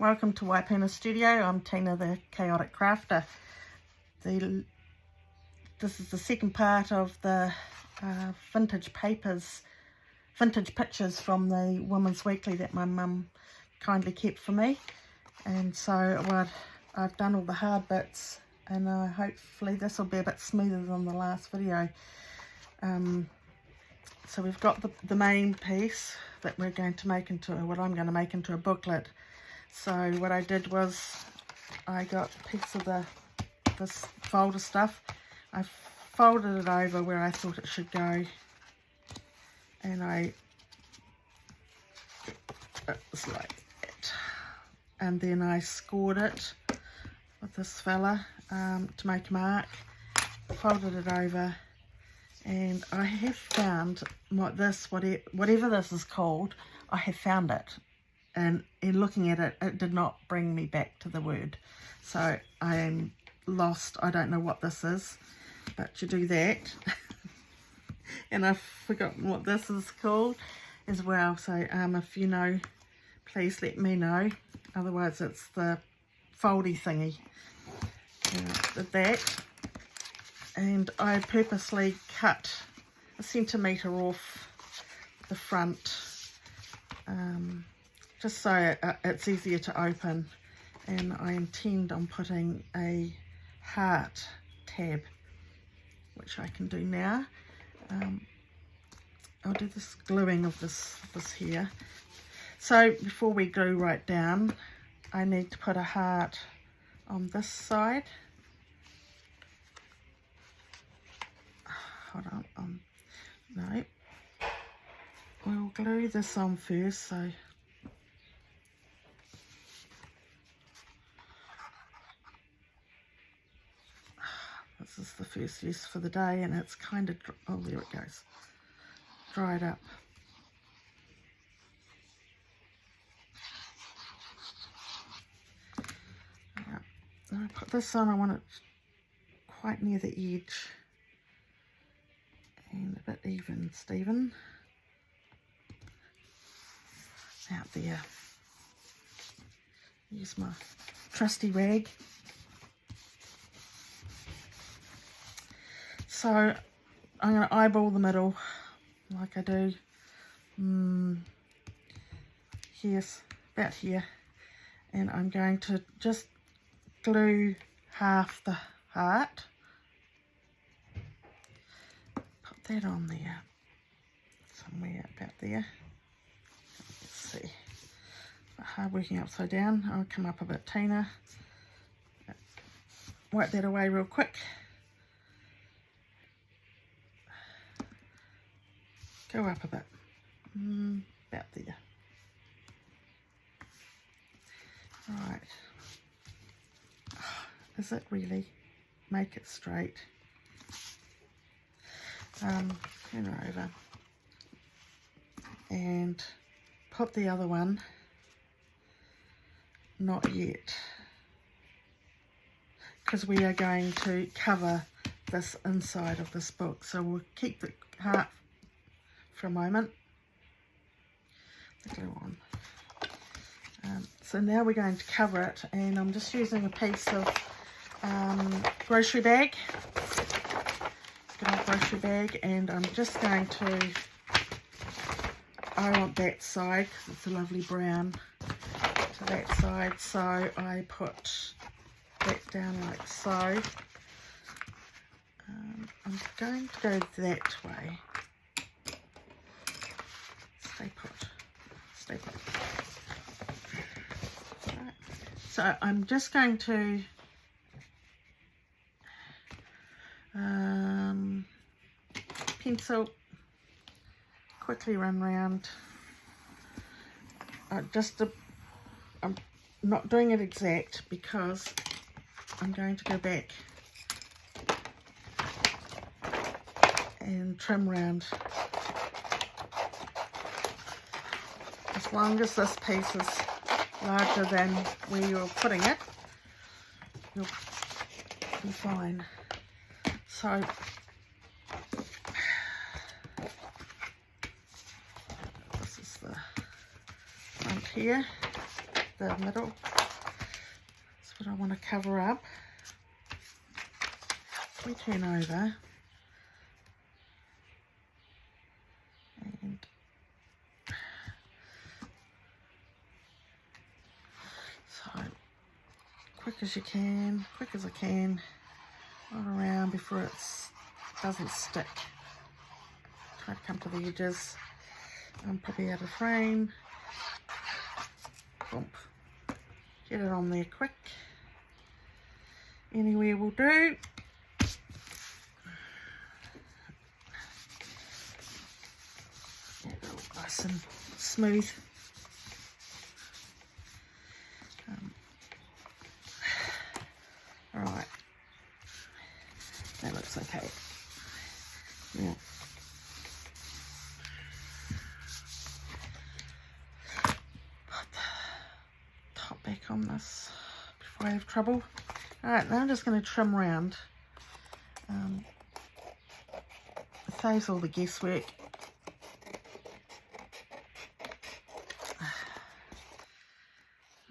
welcome to Waipuna Studio. I'm Tina the Chaotic Crafter. This is the second part of the vintage pictures from the Women's Weekly that my mum kindly kept for me. And so I've done all the hard bits, and hopefully this will be a bit smoother than the last video. So we've got the main piece that we're going to make into, what I'm going to make into a booklet. So what I did was I got a piece of this folder stuff. I folded it over where I thought it should go, and it was like that. And then I scored it with this fella to make a mark, folded it over, and I have found whatever this is called, I have found it. And in looking at it, it did not bring me back to the word. So I am lost. I don't know what this is, but you do that. And I've forgotten what this is called as well. So if you know, please let me know. Otherwise it's the foldy thingy. Did that. And I purposely cut a centimetre off the front, just so it's easier to open. And I intend on putting a heart tab, which I can do now. I'll do this gluing of this here. So before we glue right down, I need to put a heart on this side. Hold on, no, we'll glue this on first. So this is the first use for the day, and it's kind of, oh, there it goes, dried up. Yeah. I put this on, I want it quite near the edge and a bit even, Stephen, out there. Use my trusty rag. So I'm going to eyeball the middle like I do. Here's about here, and I'm going to just glue half the heart. Put that on there, somewhere about there. Let's see. Hard working upside down. I'll come up a bit, Tina. Wipe that away real quick. Go up a bit, about there. Right. Is it really? Make it straight. Turn her over and put the other one. Not yet, because we are going to cover this inside of this book. So we'll keep the heart for a moment. The glue on. So now we're going to cover it, and I'm just using a piece of grocery bag, good old grocery bag, and I'm just going to, I want that side because it's a lovely brown to that side, so I put that down like so. I'm going to go that way. Stay put. Stay put. Right. So I'm just going to pencil, quickly run round. I'm not doing it exact because I'm going to go back and trim round. As long as this piece is larger than where you're putting it, you'll be fine. So this is the front here, the middle. that I want to cover up. We turn over and so quick as I can, all around before it doesn't stick. Try to come to the edges. I'm probably out of frame. Bump. Get it on there quick. Anywhere will do. Get it all nice and smooth. Alright. That looks okay. Yeah. Back on this before I have trouble. Alright, now I'm just going to trim around. It saves all the guesswork.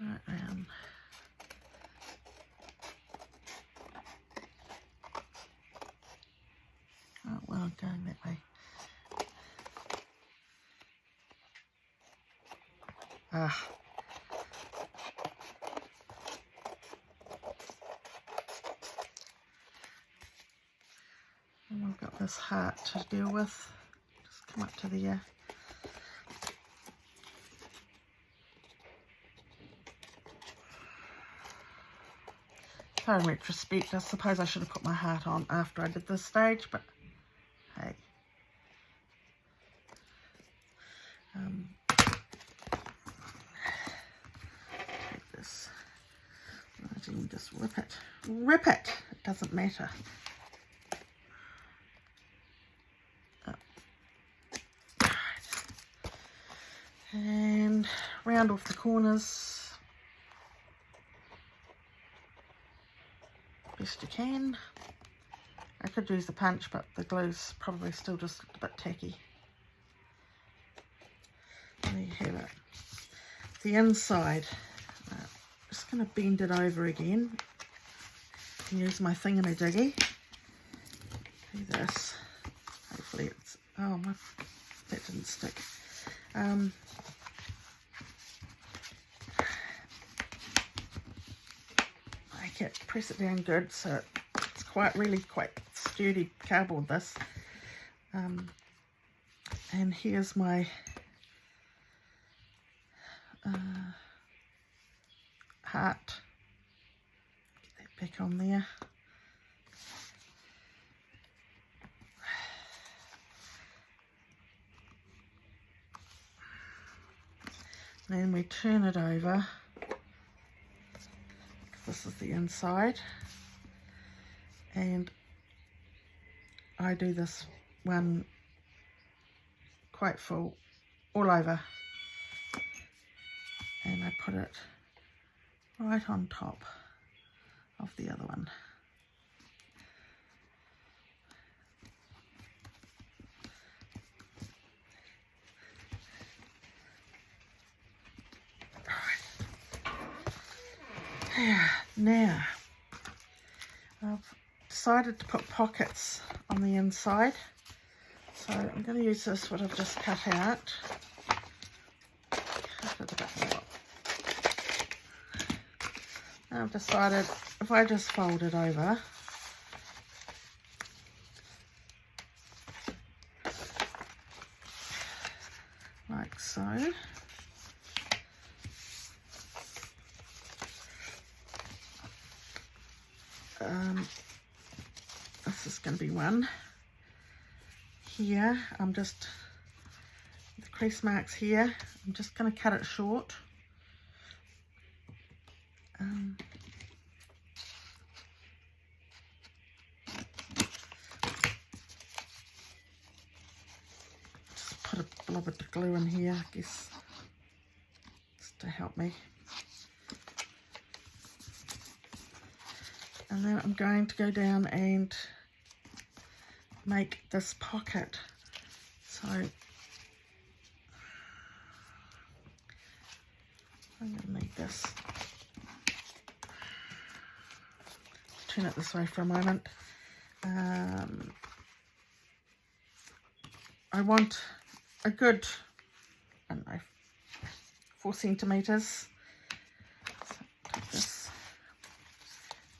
Right round. Oh, well, I'm going that way. Ah. And we've got this heart to deal with. Just come up to there. So in retrospect, I suppose I should have put my heart on after I did this stage, but hey. Take this. Right, and just rip it. Rip it! It doesn't matter. And round off the corners best you can. I could use the punch, but the glue's probably still just a bit tacky. There you have it. The inside, I'm just going to bend it over again and use my thingamajiggy. Do this. Hopefully it's, oh, that didn't stick. Make it, press it down good so it's really quite sturdy cardboard, this. And here's my heart. Get that back on there. Then we turn it over. This is the inside. And I do this one quite full all over. And I put it right on top of the other one. Now, I've decided to put pockets on the inside, so I'm going to use this, what I've just cut out. Cut it a bit more. Now I've decided if I just fold it over, like so. This is going to be one. Here, the crease marks here, I'm just going to cut it short. Just put a blob of glue in here, I guess, just to help me. And then I'm going to go down and make this pocket. So I'm going to need this. turn it this way for a moment. I want a good, I don't know, 4 centimetres. So take this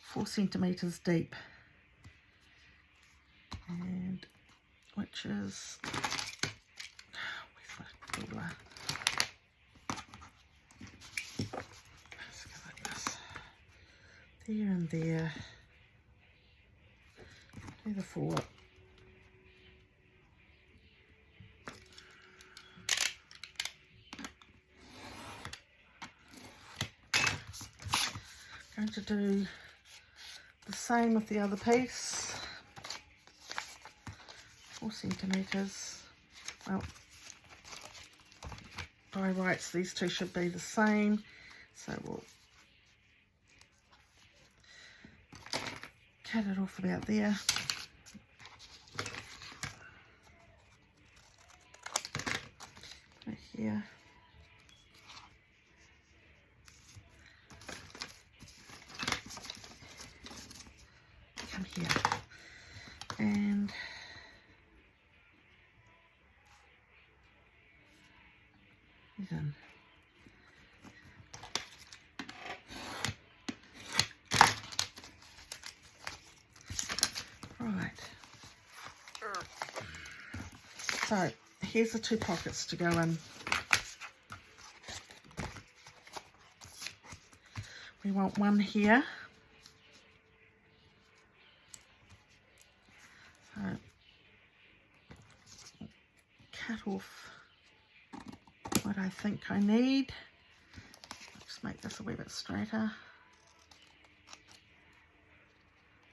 4 centimetres deep, and which is, where's my ruler? Let's go like this. There and there. Do the 4. Going to do the same with the other piece. 4 centimetres. Well, by rights these two should be the same, so we'll cut it off about there. Right here. Come here. And done. Right. So here's the 2 pockets to go in. We want one here. So cut off what I think I need. Just make this a wee bit straighter.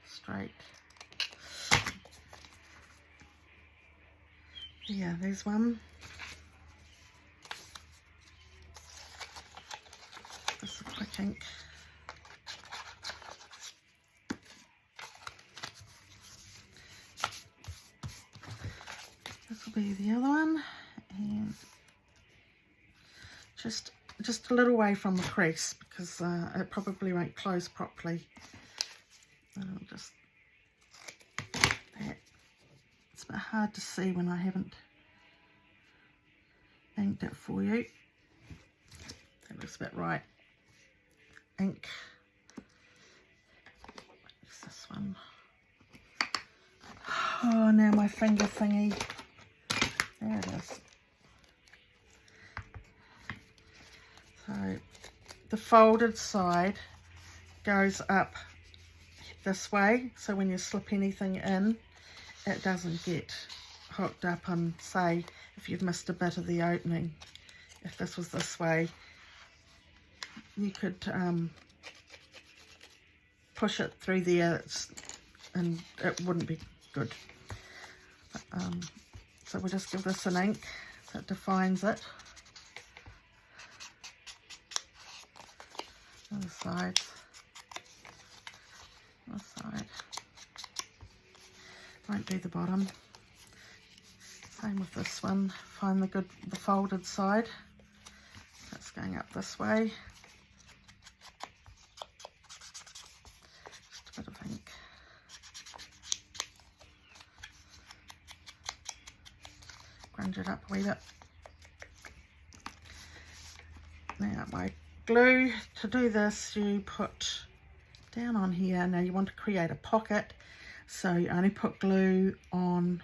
Straight. Yeah, there's one. This is a quick ink. This will be the other one, and just a little way from the crease, because it probably won't close properly. Just that. It's a bit hard to see when I haven't inked it for you. That looks a bit right. Ink. What's this one? Oh, now my finger thingy. There it is. So the folded side goes up this way, so when you slip anything in, it doesn't get hooked up on, say, if you've missed a bit of the opening. If this was this way, you could push it through there and it wouldn't be good. So we'll just give this an ink so it defines it. The sides, this side, won't do the bottom. Same with this one. Find the folded side. That's going up this way. Just a bit of ink. Grunge it up a wee bit. Now my glue, to do this you put down on here. Now you want to create a pocket, so you only put glue on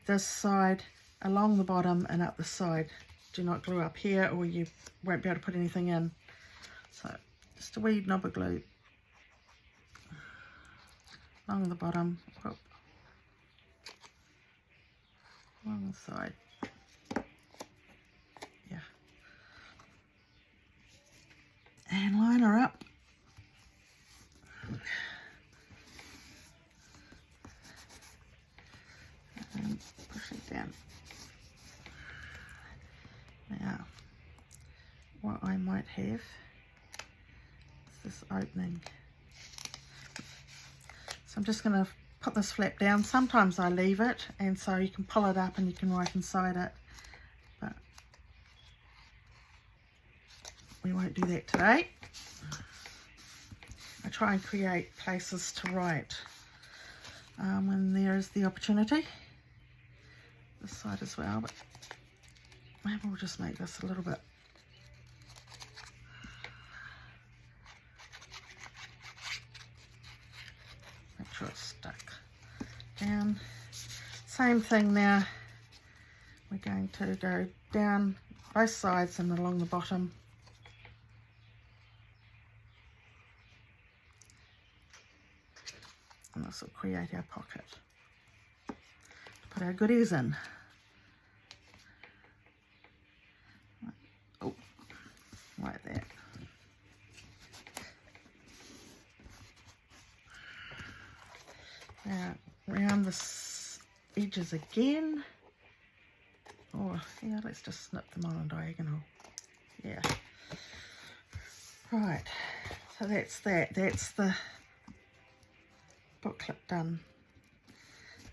this side, along the bottom and up the side. Do not glue up here or you won't be able to put anything in. So just a wee knob of glue along the bottom, along the side. Yeah. And line her up. And push it down. Now, what I might have is this opening. So I'm just going to put this flap down. Sometimes I leave it, and so you can pull it up and you can write inside it. But we won't do that today. I try and create places to write when there is the opportunity. This side as well, but maybe we'll just make this a little bit make sure it's stuck down. Same thing now. We're going to go down both sides and along the bottom. And this will create our pocket to put our goodies in. Oh, like that. Now, round the edges again. Oh, yeah, let's just snip them on a diagonal. Yeah. Right, so that's that. That's the booklet done.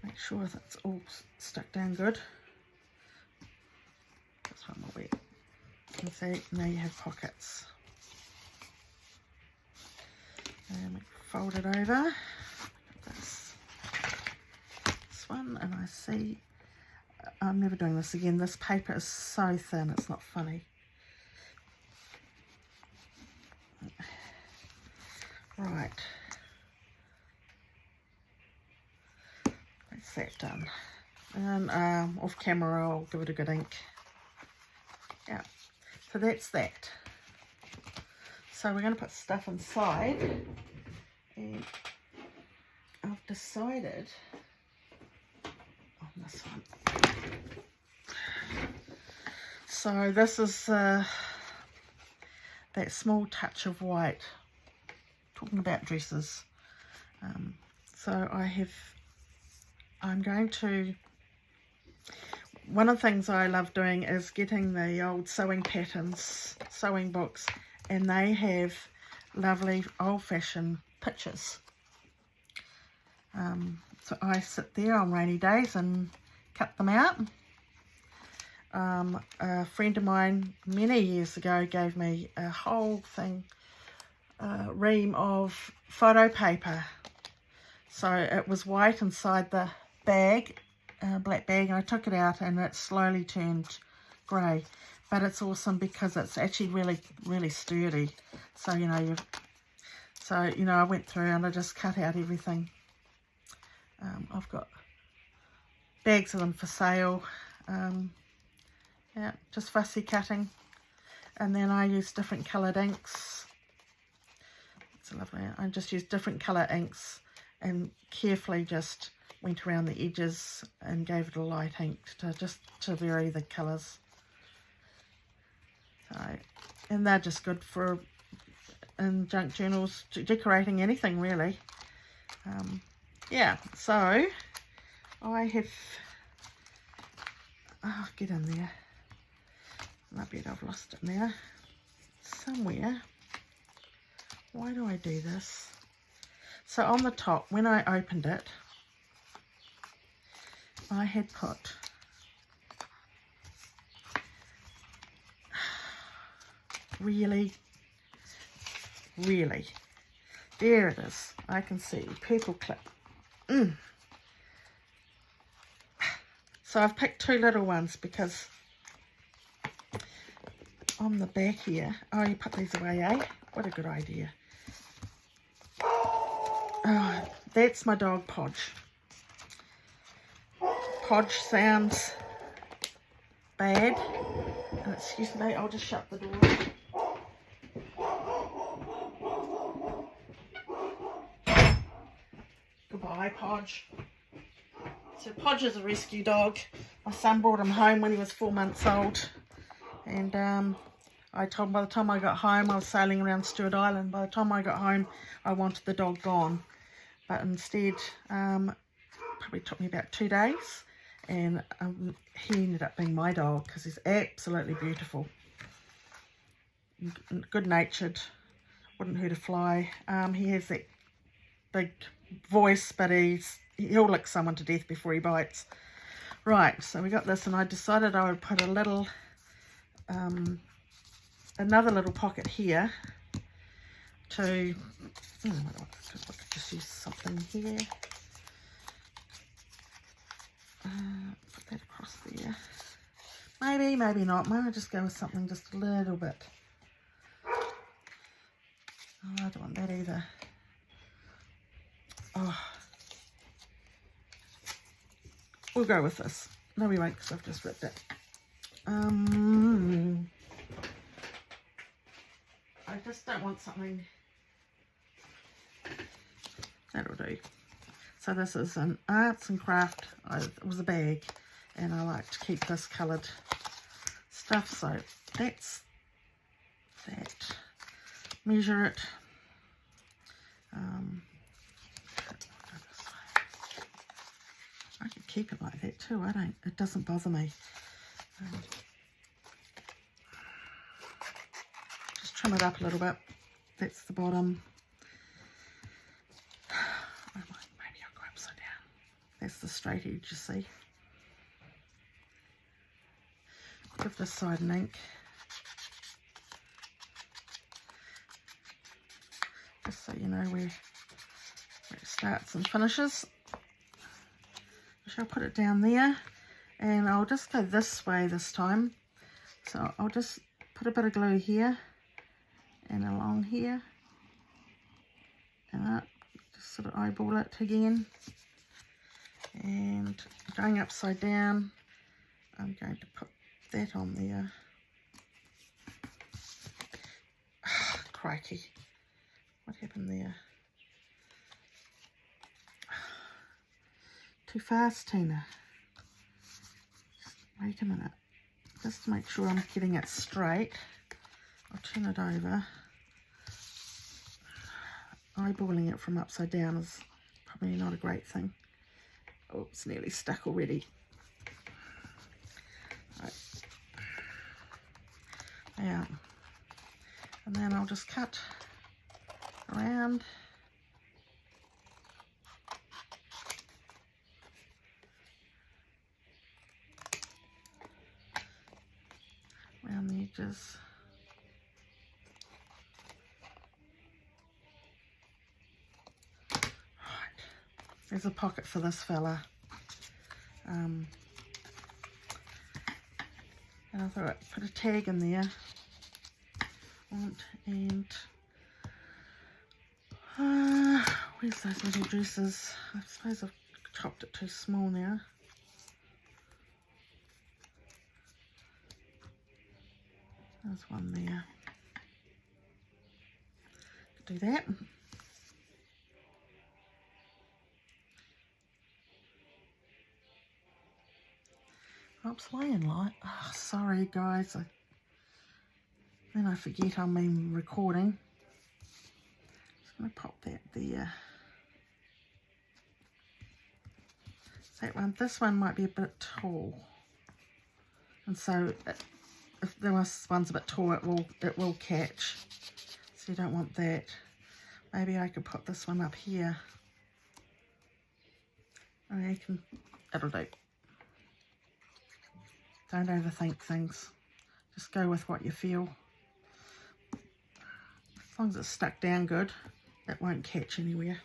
Make sure that's all stuck down good. This one will be. You can see now you have pockets. And we fold it over. This one, and I see. I'm never doing this again. This paper is so thin, it's not funny. Right. That's that done. And off camera, I'll give it a good ink. Yeah. So that's that. So we're going to put stuff inside. And I've decided on this one. So this is that small touch of white. Talking about dresses. So I'm going to, one of the things I love doing is getting the old sewing patterns, sewing books, and they have lovely old-fashioned pictures. So I sit there on rainy days and cut them out. A friend of mine many years ago gave me a whole thing, ream of photo paper. So it was white inside the bag, black bag, and I took it out and it slowly turned grey. But it's awesome because it's actually really, really sturdy. So, you know, I went through and I just cut out everything. I've got bags of them for sale. Yeah, just fussy cutting. And then I use different coloured inks. It's lovely. I just use different colour inks and carefully just went around the edges and gave it a light ink to vary the colours. So, and they're just good for in junk journals, decorating anything really. Yeah, so I have, oh, get in there. I bet I've lost it now. Somewhere. Why do I do this? So on the top, when I opened it, I had put really, there it is. I can see purple clip. So I've picked two little ones because on the back here, oh, you put these away, eh? What a good idea. Oh, that's my dog Podge. Podge sounds bad. And excuse me, I'll just shut the door. Goodbye, Podge. So Podge is a rescue dog. My son brought him home when he was 4 months old. And I told him by the time I got home, I was sailing around Stewart Island. By the time I got home, I wanted the dog gone. But instead, probably took me about 2 days. And he ended up being my dog because he's absolutely beautiful. Good-natured. Wouldn't hurt a fly. He has that big voice, but he'll lick someone to death before he bites. Right, so we got this, and I decided I would put a little, another little pocket here. to, I could just use something here. Put that across there. Maybe, maybe not. Might just go with something just a little bit. Oh, I don't want that either. Oh, we'll go with this. No, we won't, because I've just ripped it. I just don't want something. That'll do. So this is an arts and craft. It was a bag, and I like to keep this coloured stuff. So that's that. Measure it. I could keep it like that too. It doesn't bother me. Just trim it up a little bit. That's the bottom. Maybe I'll go upside down. That's the straight edge, you see. Give this side an ink. Just so you know where it starts and finishes. I shall put it down there, and I'll just go this way this time. So I'll just put a bit of glue here and along here, and just sort of eyeball it again. And going upside down, I'm going to put that on there. Oh, crikey. What happened there? Too fast, Tina. Just wait a minute. Just to make sure I'm getting it straight. I'll turn it over. Eyeballing it from upside down is probably not a great thing. Oh, it's nearly stuck already. Right. Yeah. And then I'll just cut around. Around the edges. Right. There's a pocket for this fella. And I thought I'd put a tag in there. And where's those little dresses? I suppose I've chopped it too small now. There's one there. Could do that. Oops, laying light. Oh, sorry guys. Then I forget I'm in recording. Just going to pop that there. That one. This one might be a bit tall, and so if this one's a bit tall, it will catch. So you don't want that. Maybe I could put this one up here. And you can. It'll do. Don't overthink things. Just go with what you feel. As long as it's stuck down good, it won't catch anywhere.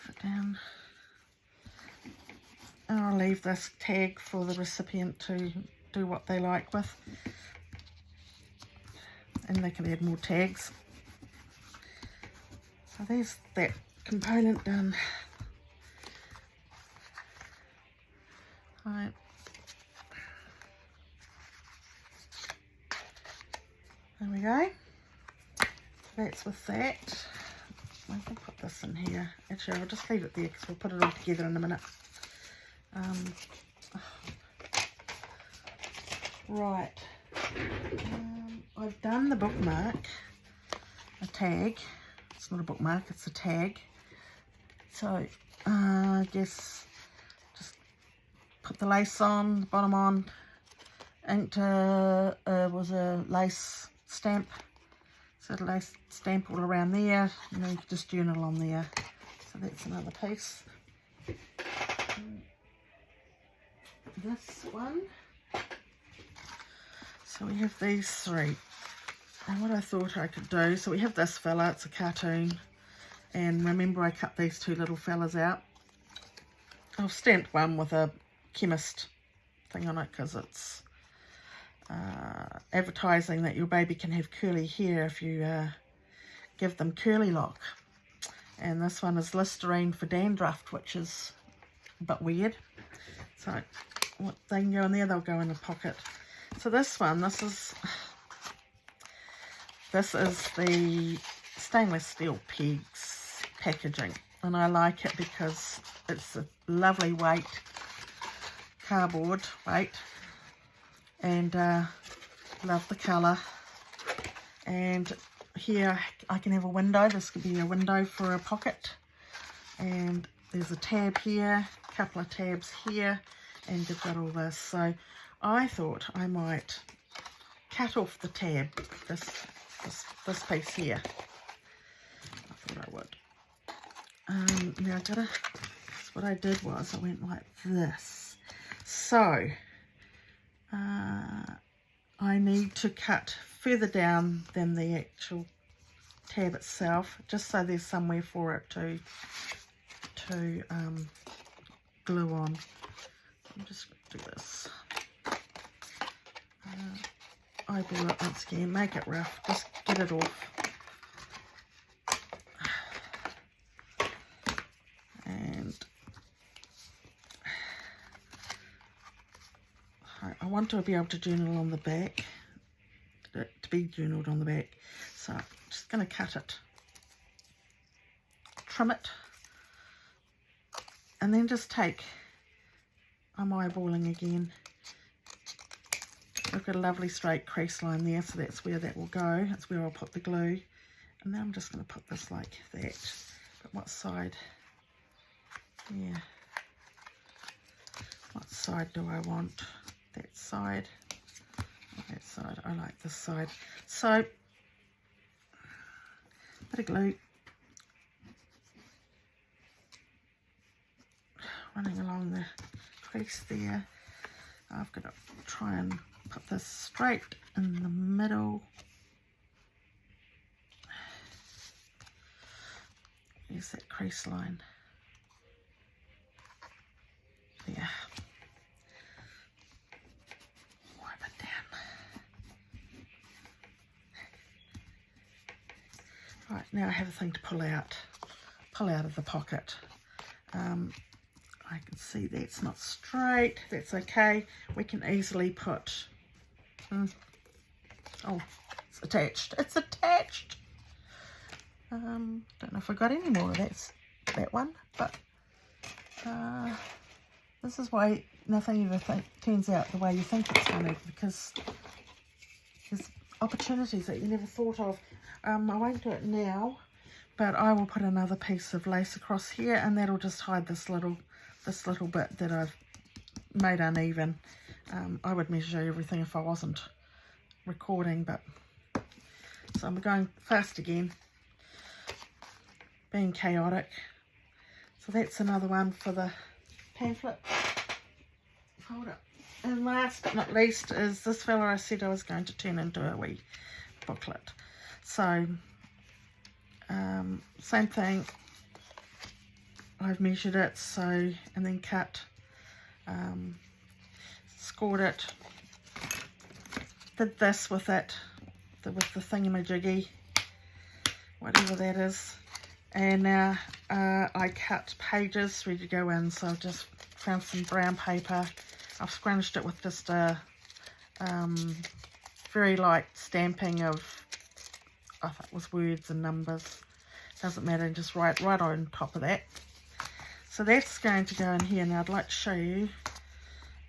Put it down. And I'll leave this tag for the recipient to do what they like with. And they can add more tags. So there's that component done. Right. There we go. That's with that. I can put this in here. Actually, I'll just leave it there because we'll put it all together in a minute. Right. I've done the bookmark, a tag. It's not a bookmark, it's a tag. So, I guess just put the lace on, the bottom on, inked was a lace stamp. So the lace stamp all around there, and then you can just journal on there. So that's another piece. This one. So So we have these 3. And what I thought I could do, so we have this fella, it's a cartoon. And remember I cut these 2 little fellas out. I've stamped one with a chemist thing on it because it's advertising that your baby can have curly hair if you give them Curly Lock. And this one is Listerine for dandruff, which is a bit weird. So what they can go in there, they'll go in the pocket. So this one, this is the stainless steel pegs packaging, and I like it because it's a lovely weight, cardboard weight, and love the colour. And here I can have a window. This could be a window for a pocket, and there's a tab here, a couple of tabs here, and you've got all this. So I thought I might cut off the tab, this piece here. I thought I would. Now what I did was I went like this. So I need to cut further down than the actual tab itself, just so there's somewhere for it to glue on. I'm just going to do this. Eyeball it once again, make it rough, just get it off. And I want to be able to journal on the back, to be journaled on the back. So I'm just going to cut it, trim it, and then just take, I'm eyeballing again. I've got a lovely straight crease line there, so that's where that will go. That's where I'll put the glue. And now I'm just going to put this like that. But what side? Yeah. What side do I want? That side. Or that side. I like this side. So, bit of glue. Running along the crease there. I've got to try and put this straight in the middle. There's that crease line. There. Wipe it down. Right, now I have a thing to pull out of the pocket. I can see that's not straight. That's okay. We can easily put... oh, it's attached. It's attached. Don't know if I got any more of that one, but this is why nothing ever turns out the way you think it's going to, because there's opportunities that you never thought of. I won't do it now, but I will put another piece of lace across here, and that'll just hide this little bit that I've made uneven. I would measure everything if I wasn't recording, but so I'm going fast again, being chaotic. So that's another one for the pamphlet. Hold up. And last but not least is this fella I said I was going to turn into a wee booklet. So same thing. I've measured it, so, and then cut, scored it, did this with it, with the thingamajiggy, whatever that is, and now I cut pages ready to go in. So I've just found some brown paper, I've scrunched it with just a very light stamping of, I thought it was words and numbers, doesn't matter, just right on top of that. So that's going to go in here. Now I'd like to show you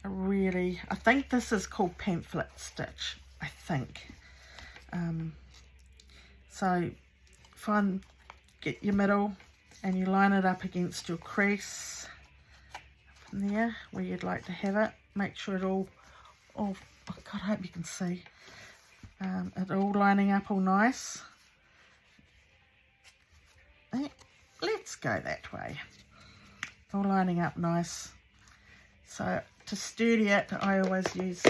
a really, I think this is called pamphlet stitch, I think. So get your middle and you line it up against your crease up in there where you'd like to have it. Make sure it all oh God, I hope you can see. It all lining up all nice. Let's go that way. All lining up nice. So to sturdy it, I always use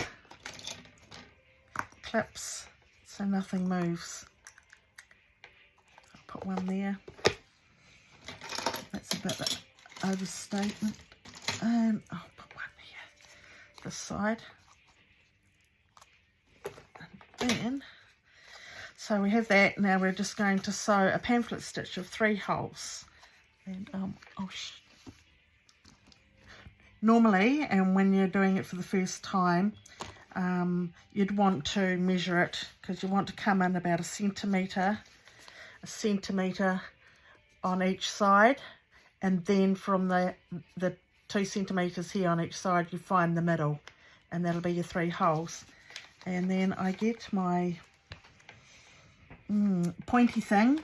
clips so nothing moves. I'll put one there. That's a bit of overstatement. And I'll put one here, this side. And then, so we have that. Now we're just going to sew a pamphlet stitch of 3 holes. And normally, and when you're doing it for the first time, you'd want to measure it, because you want to come in about a centimetre on each side, and then from the 2 centimetres here on each side you find the middle, and that'll be your 3 holes. And then I get my pointy thing.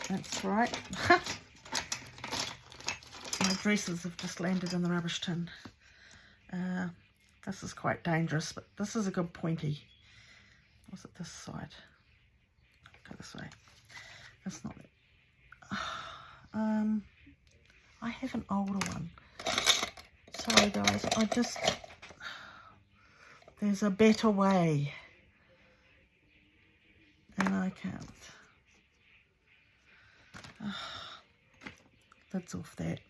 That's right. My dresses have just landed in the rubbish tin. This is quite dangerous, but this is a good pointy. Was it this side? Go this way. That's not it. I have an older one. Sorry guys, there's a better way. And I can't. That's off that.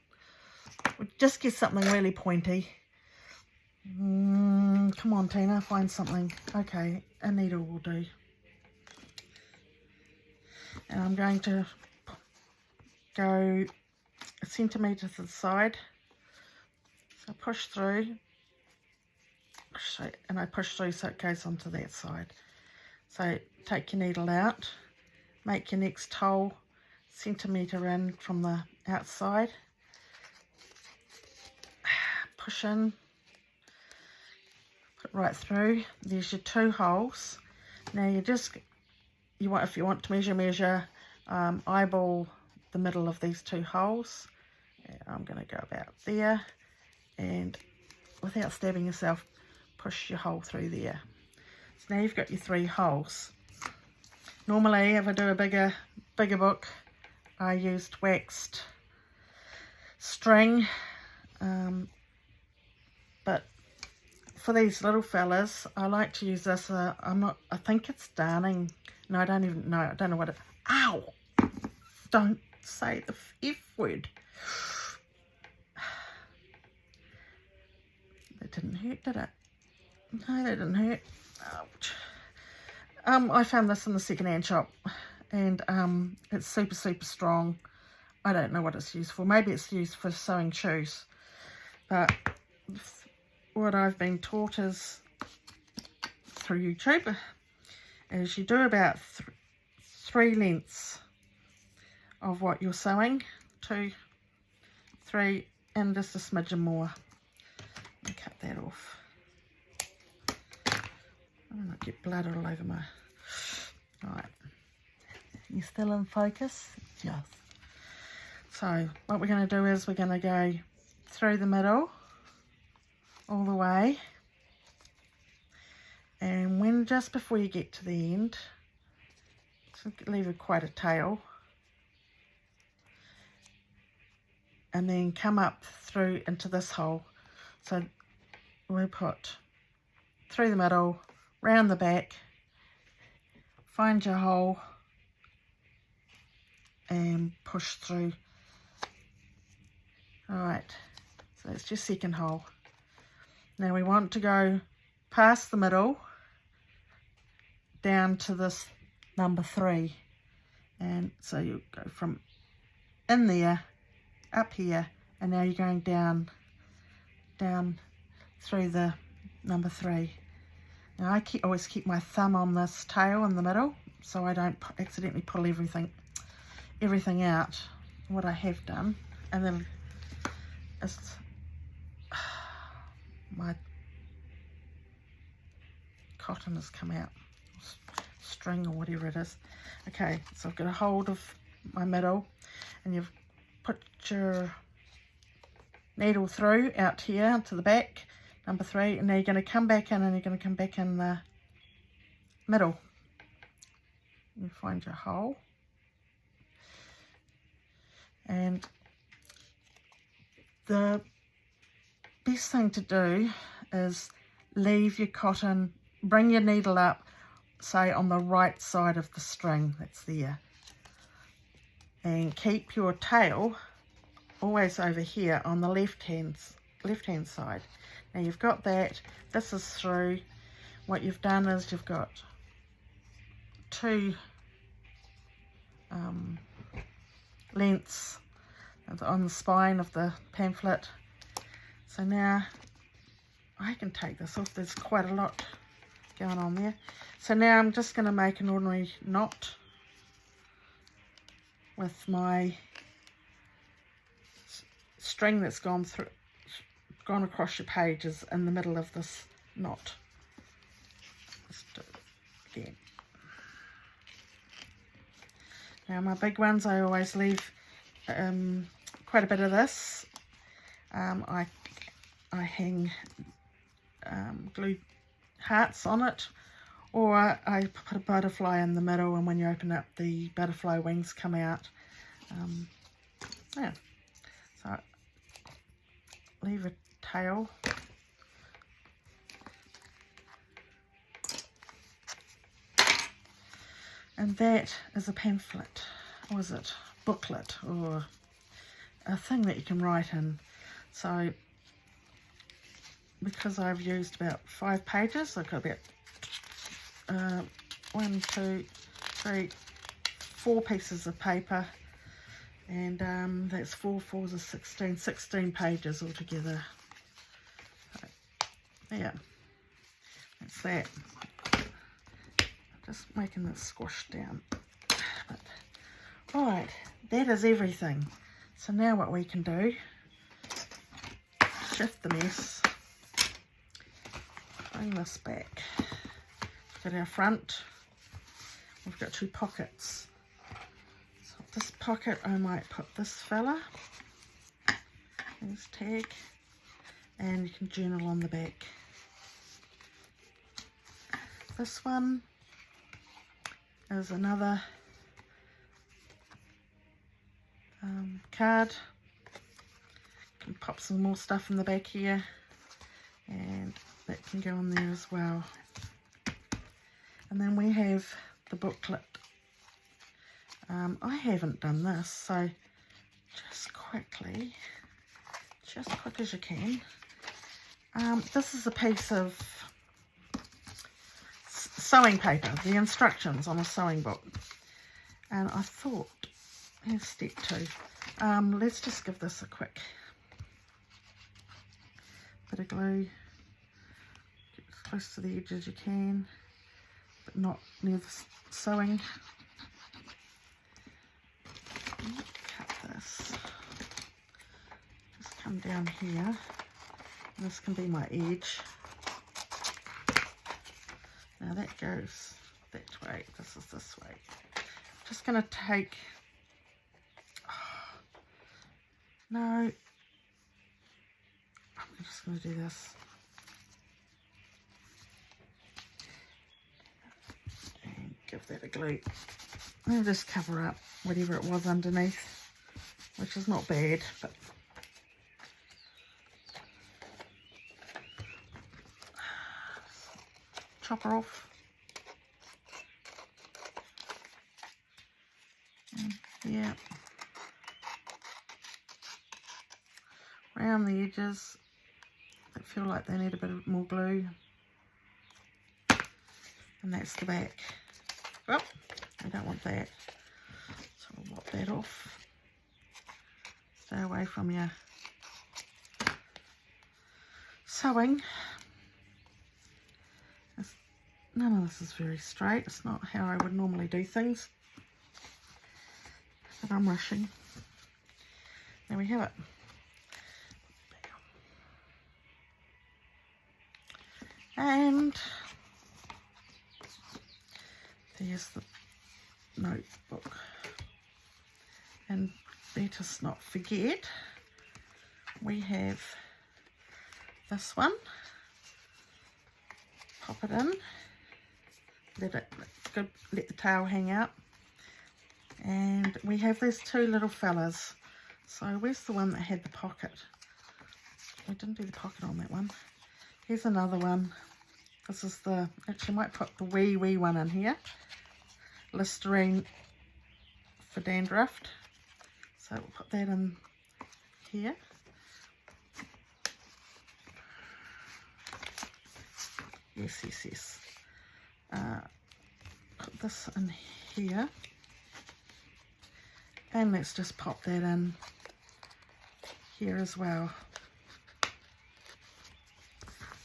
We'll just get something really pointy. Come on, Tina, find something. Okay, a needle will do. And I'm going to go a centimetre to the side. So push through, and I push through so it goes onto that side. So take your needle out, make your next hole centimetre in from the outside, push in, put right through. There's your 2 holes. Now if you want to measure, eyeball the middle of these 2 holes. And I'm going to go about there, and without stabbing yourself, push your hole through there. So now you've got your 3 holes. Normally, if I do a bigger book, I used waxed string, but for these little fellas, I like to use this. I think it's darning. No, I don't even know. I don't know what it. Ow! Don't say the F word. That didn't hurt, did it? No, that didn't hurt. Ouch. I found this in the second-hand shop, and it's super strong. I don't know what it's used for. Maybe it's used for sewing shoes, but what I've been taught is through YouTube is you do about 3 lengths of what you're sewing, 2, 3, and just a smidgen more. Let me cut that off. I don't want to get blood all over my... Right. You still in focus? Yes. So what we're going to do is we're going to go through the middle all the way, and just before you get to the end, so leave quite a tail, and then come up through into this hole. So we put through the middle, round the back, find your hole and push through. Alright, so that's your second hole. Now we want to go past the middle down to this number 3, and so you go from in there up here, and now you're going down through the number 3. Now I always keep my thumb on this tail in the middle so I don't accidentally pull everything out, what I have done. And then my cotton has come out, string or whatever it is. Okay, so I've got a hold of my middle, and you've put your needle through out here to the back, number 3, and now you're going to come back in, and you're going to come back in the middle. You find your hole, and the best thing to do is leave your cotton bring your needle up, say on the right side of the string that's there, and keep your tail always over here on the left hand side. Now you've got that, this is through. What you've done is you've got two lengths on the spine of the pamphlet. So now I can take this off, there's quite a lot going on there. So now I'm just going to make an ordinary knot with my string that's gone across your pages in the middle of this knot. Let's do it again. Now my big ones, I always leave quite a bit of this. I hang glue hearts on it, or I put a butterfly in the middle, and when you open up, the butterfly wings come out. Yeah, so leave a tail. And that is a pamphlet, or is it booklet, or a thing that you can write in. So because I've used about 5 pages, I've got about 1, 2, 3, 4 pieces of paper, and that's 4 4s are 16 pages altogether. So, yeah, that's that. Just making this squash down. But, right, that is everything. So now what we can do, shift the mess, bring this back. We've got our front, we've got 2 pockets. So this pocket, I might put this fella, his tag, and you can journal on the back. This one is another card. You can pop some more stuff in the back here, and that can go in there as well. And then we have the booklet. I haven't done this, so just quickly, just quick as you can. This is a piece of sewing paper, the instructions on a sewing book, and I thought, here's step 2. Let's just give this a quick bit of glue, get as close to the edge as you can, but not near the sewing. Cut this, just come down here, and this can be my edge. Now that goes that way, this is this way. Just going to take, no, I'm just going to do this. And give that a glue. I'll just cover up whatever it was underneath, which is not bad, but chop her off. And yeah, around the edges that feel like they need a bit more glue, and that's the back. Oh, I don't want that, so I'll wipe that off. Stay away from your sewing. None of this is very straight. It's not how I would normally do things, but I'm rushing. There we have it. And there's the notebook. And let us not forget, we have this one. Pop it in. Let the tail hang out, and we have these 2 little fellas. So where's the one that had the pocket? We didn't do the pocket on that one. Here's another one. This is the, actually I might put the wee one in here. Listerine for dandruff. So we'll put that in here. Yes. Put this in here. And let's just pop that in here as well.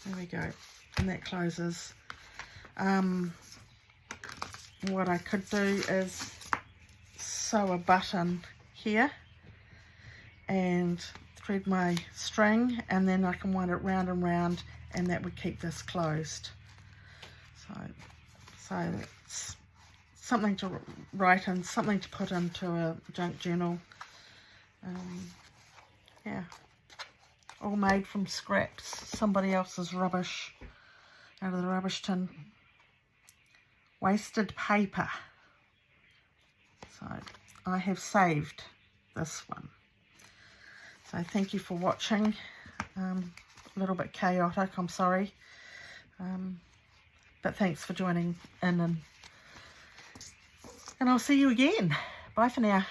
There we go. And that closes. What I could do is sew a button here and thread my string, and then I can wind it round and round, and that would keep this closed. So it's something to write in, something to put into a junk journal. Yeah, all made from scraps, somebody else's rubbish out of the rubbish tin. Wasted paper. So I have saved this one. So thank you for watching. A little bit chaotic, I'm sorry. But thanks for joining in, and I'll see you again. Bye for now.